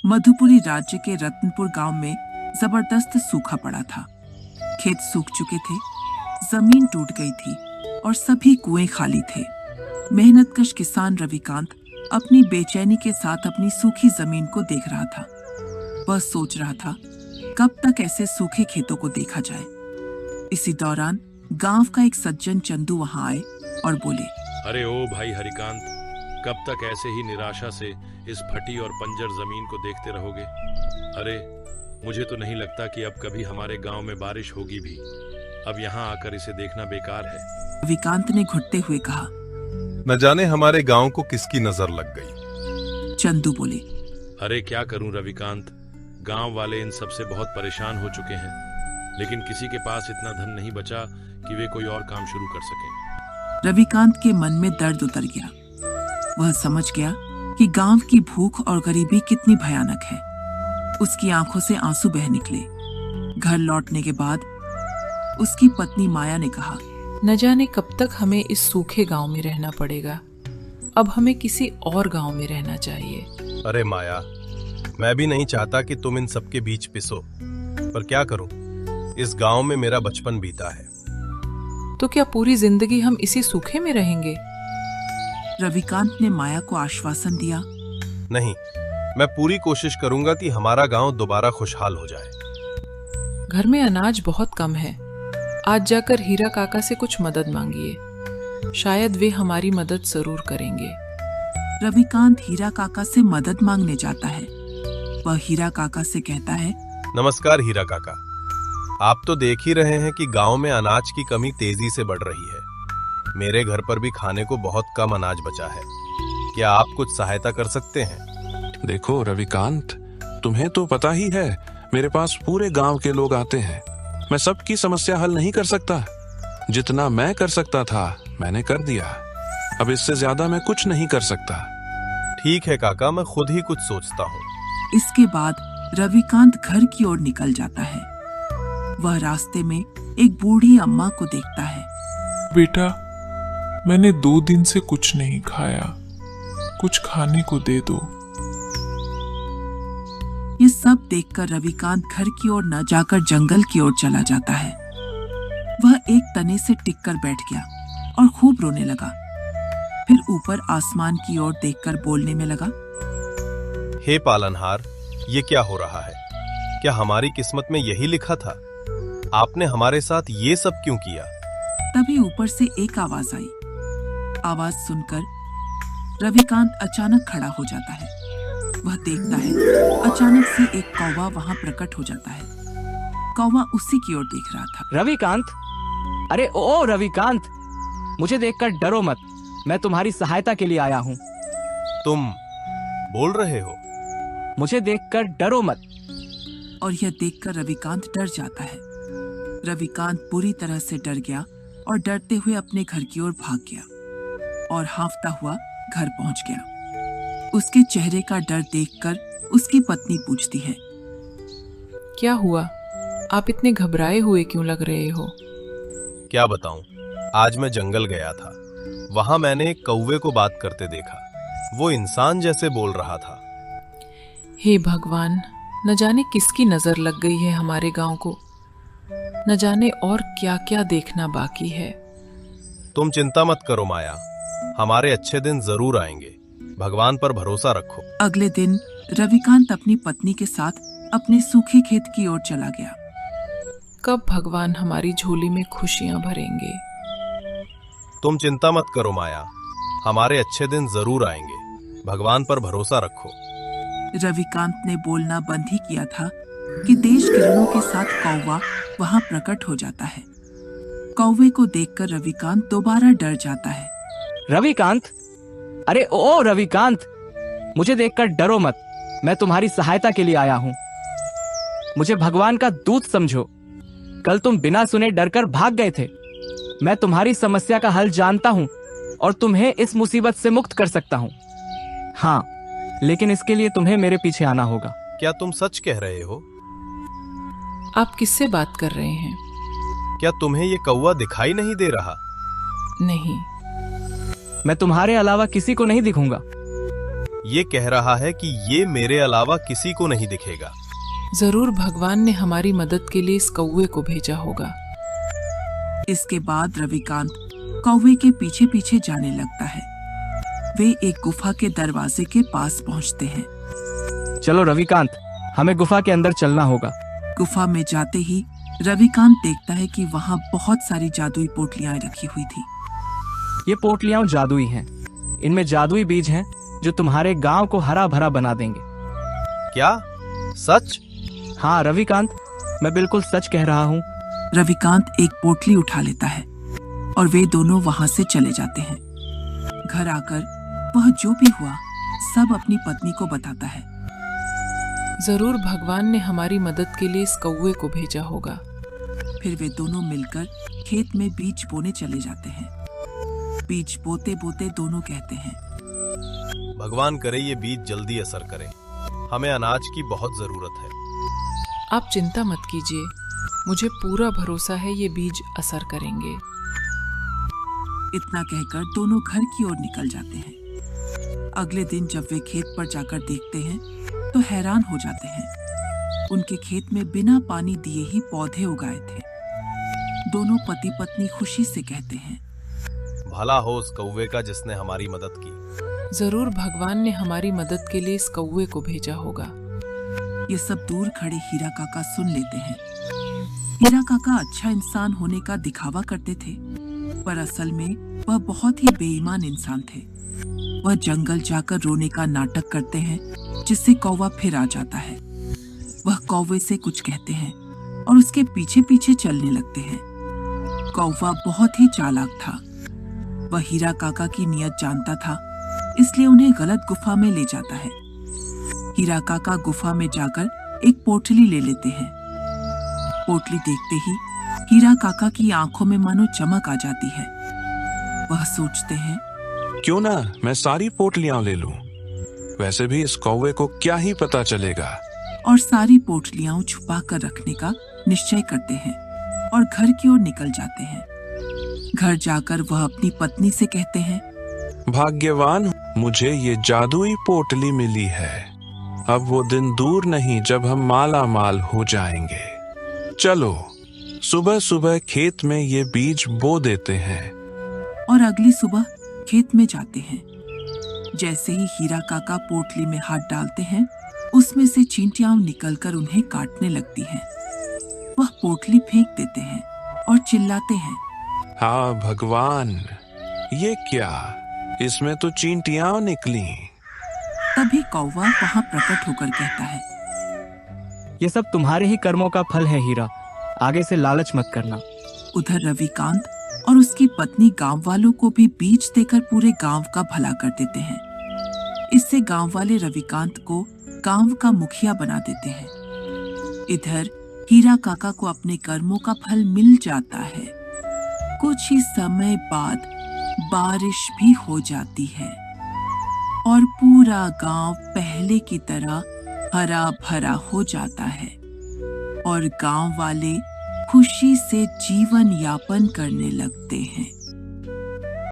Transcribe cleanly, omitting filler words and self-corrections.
मधुपुरी राज्य के रत्नपुर गांव में जबरदस्त सूखा पड़ा था। खेत सूख चुके थे, जमीन टूट गई थी और सभी कुएं खाली थे। मेहनतकश किसान रविकांत अपनी बेचैनी के साथ अपनी सूखी जमीन को देख रहा था। वह सोच रहा था कब तक ऐसे सूखे खेतों को देखा जाए। इसी दौरान गांव का एक सज्जन चंदू वहां आए और बोले, अरे ओ भाई हरिकांत, कब तक ऐसे ही निराशा से इस फटी और बंजर जमीन को देखते रहोगे? अरे मुझे तो नहीं लगता कि अब कभी हमारे गांव में बारिश होगी भी। अब यहाँ आकर इसे देखना बेकार है। रविकांत ने घुटते हुए कहा। न जाने हमारे गांव को किसकी नजर लग गई। चंदू बोले, अरे क्या करूं रविकांत, गांव वाले इन सब से बहुत परेशान हो चुके हैं, लेकिन किसी के पास इतना धन नहीं बचा कि वे कोई और काम शुरू कर सकें। रविकांत के मन में दर्द उतर गया। वह समझ गया कि गांव की भूख और गरीबी कितनी भयानक है। उसकी आंखों से आंसू बह निकले। घर लौटने के बाद उसकी पत्नी माया ने कहा, न जाने कब तक हमें इस सूखे गांव में रहना पड़ेगा। अब हमें किसी और गांव में रहना चाहिए। अरे माया, मैं भी नहीं चाहता कि तुम इन सबके बीच पिसो, पर क्या करूं, इस गांव में मेरा बचपन बीता है। तो क्या पूरी जिंदगी हम इसी सूखे में रहेंगे? रविकांत ने माया को आश्वासन दिया, नहीं, मैं पूरी कोशिश करूंगा कि हमारा गांव दोबारा खुशहाल हो जाए। घर में अनाज बहुत कम है। आज जाकर हीरा काका से कुछ मदद मांगिए, शायद वे हमारी मदद जरूर करेंगे। रविकांत हीरा काका से मदद मांगने जाता है। वह हीरा काका से कहता है, नमस्कार हीरा काका, आप तो देख ही रहे हैं कि गांव में अनाज की कमी तेजी से बढ़ रही है। मेरे घर पर भी खाने को बहुत कम अनाज बचा है। क्या आप कुछ सहायता कर सकते हैं? देखो रविकांत, तुम्हें तो पता ही है मेरे पास पूरे गांव के लोग आते हैं। मैं सबकी समस्या हल नहीं कर सकता। जितना मैं कर सकता था मैंने कर दिया। अब इससे ज्यादा मैं कुछ नहीं कर सकता। ठीक है काका, मैं खुद ही कुछ सोचता हूँ। इसके बाद रविकांत घर की ओर निकल जाता है। वह रास्ते में एक बूढ़ी अम्मा को देखता है। बेटा, मैंने 2 दिन से कुछ नहीं खाया, कुछ खाने को दे दो। ये सब देखकर रविकांत घर की ओर न जाकर जंगल की ओर चला जाता है। वह एक तने से टिककर बैठ गया और खूब रोने लगा। फिर ऊपर आसमान की ओर देखकर बोलने में लगा, हे पालनहार, ये क्या हो रहा है? क्या हमारी किस्मत में यही लिखा था? आपने हमारे साथ ये सब क्यों किया? तभी ऊपर से एक आवाज आई। आवाज सुनकर रविकांत अचानक खड़ा हो जाता है। वह देखता है अचानक से एक कौवा वहां प्रकट हो जाता है। कौवा उसी की ओर देख रहा था। रविकांत, अरे ओ रविकांत, मुझे देखकर डरो मत, मैं तुम्हारी सहायता के लिए आया हूँ। तुम बोल रहे हो? मुझे देखकर डरो मत। और यह देखकर रविकांत डर जाता है। रविकांत बुरी तरह से डर गया और डरते हुए अपने घर की ओर भाग गया और हांफता हुआ घर पहुंच गया। उसके चेहरे का डर देखकर उसकी पत्नी पूछती है, क्या हुआ? आप इतने घबराए हुए क्यों लग रहे हो? क्या बताऊं, आज मैं जंगल गया था। वहां मैंने एक कौवे को बात करते देखा। वो इंसान जैसे बोल रहा था। हे भगवान, न जाने किसकी नजर लग गई है हमारे गांव को। न जाने और क्या क्या देखना बाकी है। तुम चिंता मत करो माया, हमारे अच्छे दिन जरूर आएंगे। भगवान पर भरोसा रखो। अगले दिन रविकांत अपनी पत्नी के साथ अपने सूखे खेत की ओर चला गया। कब भगवान हमारी झोली में खुशियां भरेंगे? तुम चिंता मत करो माया, हमारे अच्छे दिन जरूर आएंगे। भगवान पर भरोसा रखो। रविकांत ने बोलना बंद ही किया था कि तेज किरणों के साथ कौवा वहां प्रकट हो जाता है। कौवे को देखकर रविकांत दोबारा डर जाता है। रविकांत, अरे ओ रविकांत, मुझे देखकर डरो मत, मैं तुम्हारी सहायता के लिए आया हूँ। मुझे भगवान का दूत समझो। कल तुम बिना सुने डरकर भाग गए थे। मैं तुम्हारी समस्या का हल जानता हूँ और तुम्हें इस मुसीबत से मुक्त कर सकता हूँ। हाँ, लेकिन इसके लिए तुम्हें मेरे पीछे आना होगा। क्या तुम सच कह रहे हो? आप किससे बात कर रहे हैं? क्या तुम्हें ये कौवा दिखाई नहीं दे रहा? नहीं। मैं तुम्हारे अलावा किसी को नहीं दिखूंगा। ये कह रहा है कि ये मेरे अलावा किसी को नहीं दिखेगा। जरूर भगवान ने हमारी मदद के लिए इस कौवे को भेजा होगा। इसके बाद रविकांत कौवे के पीछे पीछे जाने लगता है। वे एक गुफा के दरवाजे के पास पहुंचते हैं। चलो रविकांत, हमें गुफा के अंदर चलना होगा। गुफा में जाते ही रविकांत देखता है कि वहां बहुत सारी जादुई पोटलियां रखी हुई थी। ये पोटलियां जादुई हैं। इनमें जादुई बीज हैं जो तुम्हारे गांव को हरा भरा बना देंगे। क्या सच? हाँ रविकांत, मैं बिल्कुल सच कह रहा हूँ। रविकांत एक पोटली उठा लेता है और वे दोनों वहां से चले जाते हैं। घर आकर वह जो भी हुआ सब अपनी पत्नी को बताता है। जरूर भगवान ने हमारी मदद के लिए इस कौवे को भेजा होगा। फिर वे दोनों मिलकर खेत में बीज बोने चले जाते हैं। बीज बोते बोते दोनों कहते हैं, भगवान करे ये बीज जल्दी असर करे। हमें अनाज की बहुत जरूरत है। आप चिंता मत कीजिए, मुझे पूरा भरोसा है ये बीज असर करेंगे। इतना कहकर दोनों घर की ओर निकल जाते हैं। अगले दिन जब वे खेत पर जाकर देखते हैं तो हैरान हो जाते हैं। उनके खेत में बिना पानी दिए ही पौधे उगाए थे। दोनों पति पत्नी खुशी से कहते हैं, भला हो उस कौवे का जिसने हमारी मदद की। जरूर भगवान ने हमारी मदद के लिए इस कौवे को भेजा होगा। ये सब दूर खड़े हीरा काका सुन लेते हैं। हीरा काका अच्छा इंसान होने का दिखावा करते थे, पर असल में वह बहुत ही बेईमान इंसान थे। वह जंगल जाकर रोने का नाटक करते हैं, जिससे कौवा फिर आ जाता है। वह कौवे से कुछ कहते हैं और उसके पीछे पीछे चलने लगते हैं। कौवा बहुत ही चालाक था। वह हीरा काका की नीयत जानता था, इसलिए उन्हें गलत गुफा में ले जाता है। हीरा काका गुफा में जाकर एक पोटली ले लेते हैं। पोटली देखते ही हीरा काका की आंखों में मानो चमक आ जाती है। वह सोचते हैं, क्यों ना मैं सारी पोटलियां ले लूं। वैसे भी इस कौवे को क्या ही पता चलेगा। और सारी पोटलियां छुपा कर रखने का निश्चय करते हैं और घर की ओर निकल जाते हैं। घर जाकर वह अपनी पत्नी से कहते हैं, भाग्यवान, मुझे ये जादुई पोटली मिली है। अब वो दिन दूर नहीं जब हम माला माल हो जाएंगे। चलो सुबह सुबह खेत में ये बीज बो देते हैं। और अगली सुबह खेत में जाते हैं। जैसे ही हीरा काका पोटली में हाथ डालते हैं, उसमें से चींटियां निकलकर उन्हें काटने लगती हैं। वह पोटली फेंक देते हैं और चिल्लाते हैं, हाँ भगवान, ये क्या, इसमें तो चींटियां निकली। तभी कौवा वहां प्रकट होकर कहता है, ये सब तुम्हारे ही कर्मों का फल है हीरा, आगे से लालच मत करना। उधर रविकांत और उसकी पत्नी गांव वालों को भी बीज देकर पूरे गांव का भला कर देते हैं। इससे गांव वाले रविकांत को गांव का मुखिया बना देते हैं। इधर हीरा काका को अपने कर्मों का फल मिल जाता है। कुछ ही समय बाद बारिश भी हो जाती है और पूरा गांव पहले की तरह हरा भरा हो जाता है और गांव वाले खुशी से जीवन यापन करने लगते हैं।